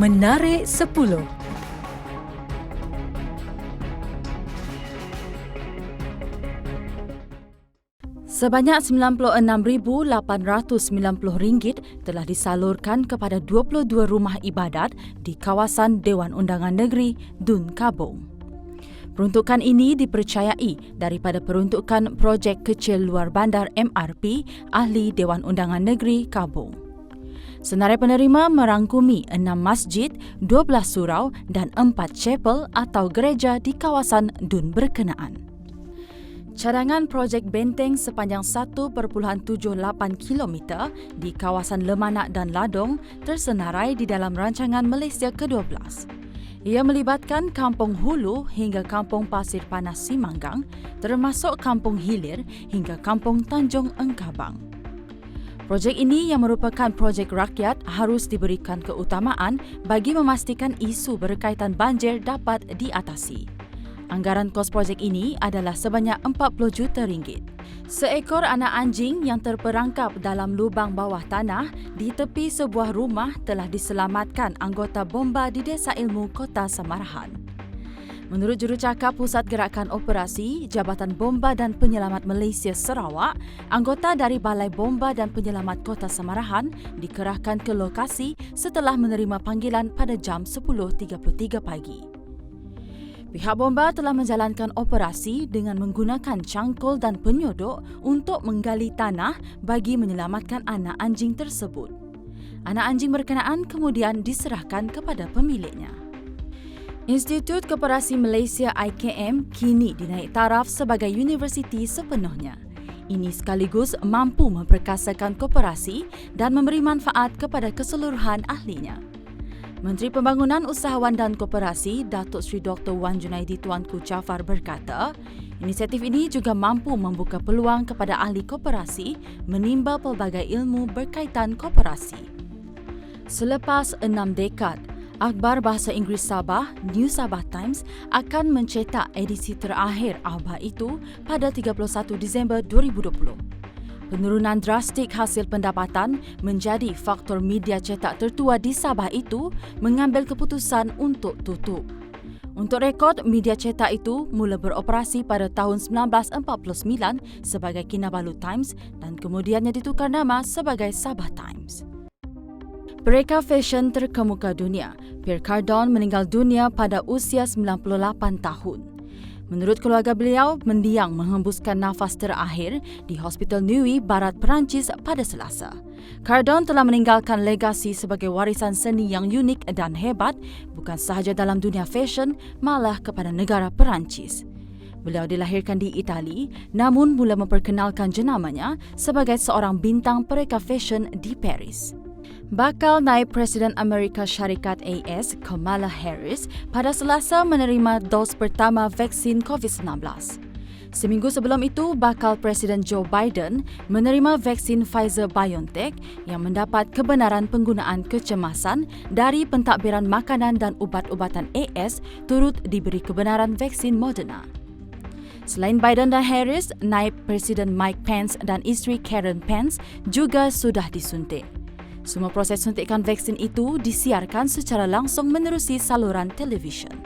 Menarik 10. Sebanyak RM96,890 telah disalurkan kepada 22 rumah ibadat di kawasan Dewan Undangan Negeri Dun Kabong. Peruntukan ini dipercayai daripada peruntukan Projek Kecil Luar Bandar MRP Ahli Dewan Undangan Negeri Kabong. Senarai penerima merangkumi 6 masjid, 12 surau dan 4 chapel atau gereja di kawasan Dun berkenaan. Cadangan projek benteng sepanjang 1.78 km di kawasan Lemanak dan Ladong tersenarai di dalam rancangan Malaysia ke-12. Ia melibatkan Kampung Hulu hingga Kampung Pasir Panas Simanggang, termasuk Kampung Hilir hingga Kampung Tanjung Engkabang. Projek ini yang merupakan projek rakyat harus diberikan keutamaan bagi memastikan isu berkaitan banjir dapat diatasi. Anggaran kos projek ini adalah sebanyak RM40 juta. Seekor anak anjing yang terperangkap dalam lubang bawah tanah di tepi sebuah rumah telah diselamatkan anggota bomba di Desa Ilmu Kota Samarahan. Menurut jurucakap Pusat Gerakan Operasi Jabatan Bomba dan Penyelamat Malaysia Sarawak, anggota dari Balai Bomba dan Penyelamat Kota Samarahan dikerahkan ke lokasi setelah menerima panggilan pada jam 10.33 pagi. Pihak bomba telah menjalankan operasi dengan menggunakan cangkul dan penyodok untuk menggali tanah bagi menyelamatkan anak anjing tersebut. Anak anjing berkenaan kemudian diserahkan kepada pemiliknya. Institut Koperasi Malaysia IKM kini dinaik taraf sebagai universiti sepenuhnya. Ini sekaligus mampu memperkasakan koperasi dan memberi manfaat kepada keseluruhan ahlinya. Menteri Pembangunan Usahawan dan Koperasi Datuk Seri Dr. Wan Junaidi Tuanku Jaafar berkata, inisiatif ini juga mampu membuka peluang kepada ahli koperasi menimba pelbagai ilmu berkaitan koperasi. Selepas 6 dekad, Akhbar Bahasa Inggeris Sabah, New Sabah Times akan mencetak edisi terakhir akhbar itu pada 31 Disember 2020. Penurunan drastik hasil pendapatan menjadi faktor media cetak tertua di Sabah itu mengambil keputusan untuk tutup. Untuk rekod, media cetak itu mula beroperasi pada tahun 1949 sebagai Kinabalu Times dan kemudiannya ditukar nama sebagai Sabah Times. Pereka fashion terkemuka dunia, Pierre Cardin meninggal dunia pada usia 98 tahun. Menurut keluarga beliau, mendiang menghembuskan nafas terakhir di Hospital Neuilly, Barat Perancis pada Selasa. Cardin telah meninggalkan legasi sebagai warisan seni yang unik dan hebat, bukan sahaja dalam dunia fashion, malah kepada negara Perancis. Beliau dilahirkan di Itali, namun mula memperkenalkan jenamanya sebagai seorang bintang pereka fashion di Paris. Bakal naib Presiden Amerika Syarikat AS, Kamala Harris, pada Selasa menerima dos pertama vaksin COVID-19. Seminggu sebelum itu, bakal Presiden Joe Biden menerima vaksin Pfizer-BioNTech yang mendapat kebenaran penggunaan kecemasan dari pentadbiran makanan dan ubat-ubatan AS turut diberi kebenaran vaksin Moderna. Selain Biden dan Harris, naib Presiden Mike Pence dan isteri Karen Pence juga sudah disuntik. Semua proses suntikan vaksin itu disiarkan secara langsung menerusi saluran televisyen.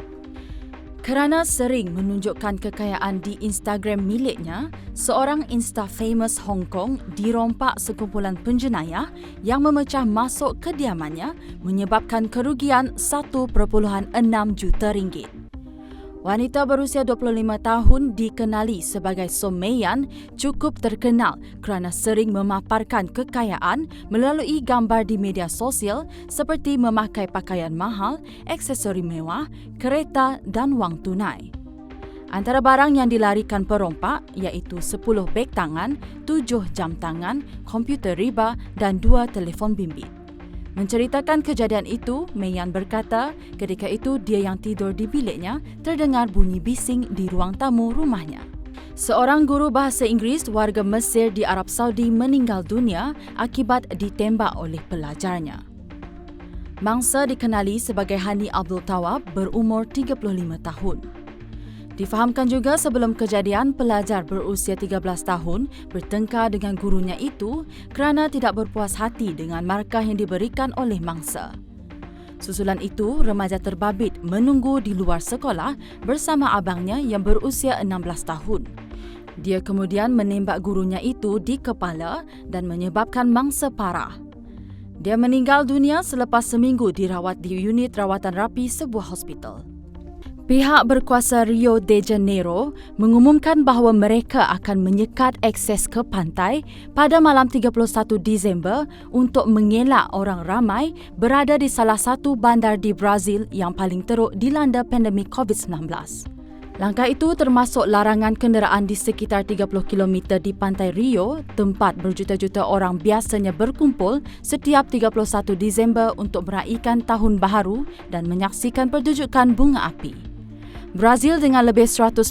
Kerana sering menunjukkan kekayaan di Instagram miliknya, seorang Insta-famous Hong Kong dirompak sekumpulan penjenayah yang memecah masuk kediamannya menyebabkan kerugian RM1.6 juta. Wanita berusia 25 tahun dikenali sebagai Someyan cukup terkenal kerana sering memaparkan kekayaan melalui gambar di media sosial seperti memakai pakaian mahal, aksesori mewah, kereta dan wang tunai. Antara barang yang dilarikan perompak iaitu 10 beg tangan, 7 jam tangan, komputer riba dan 2 telefon bimbit. Menceritakan kejadian itu, Meyan berkata ketika itu dia yang tidur di biliknya terdengar bunyi bising di ruang tamu rumahnya. Seorang guru bahasa Inggeris warga Mesir di Arab Saudi meninggal dunia akibat ditembak oleh pelajarnya. Mangsa dikenali sebagai Hani Abdul Tawab berumur 35 tahun. Difahamkan juga sebelum kejadian, pelajar berusia 13 tahun bertengkar dengan gurunya itu kerana tidak berpuas hati dengan markah yang diberikan oleh mangsa. Susulan itu, remaja terbabit menunggu di luar sekolah bersama abangnya yang berusia 16 tahun. Dia kemudian menembak gurunya itu di kepala dan menyebabkan mangsa parah. Dia meninggal dunia selepas seminggu dirawat di unit rawatan rapi sebuah hospital. Pihak berkuasa Rio de Janeiro mengumumkan bahawa mereka akan menyekat akses ke pantai pada malam 31 Disember untuk mengelak orang ramai berada di salah satu bandar di Brazil yang paling teruk dilanda pandemik COVID-19. Langkah itu termasuk larangan kenderaan di sekitar 30 km di pantai Rio, tempat berjuta-juta orang biasanya berkumpul setiap 31 Disember untuk meraihkan Tahun Baharu dan menyaksikan pertunjukan bunga api. Brazil dengan lebih 191,000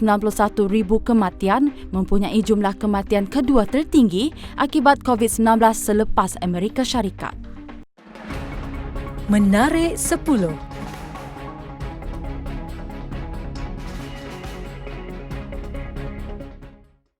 kematian mempunyai jumlah kematian kedua tertinggi akibat COVID-19 selepas Amerika Syarikat. Menarik 10.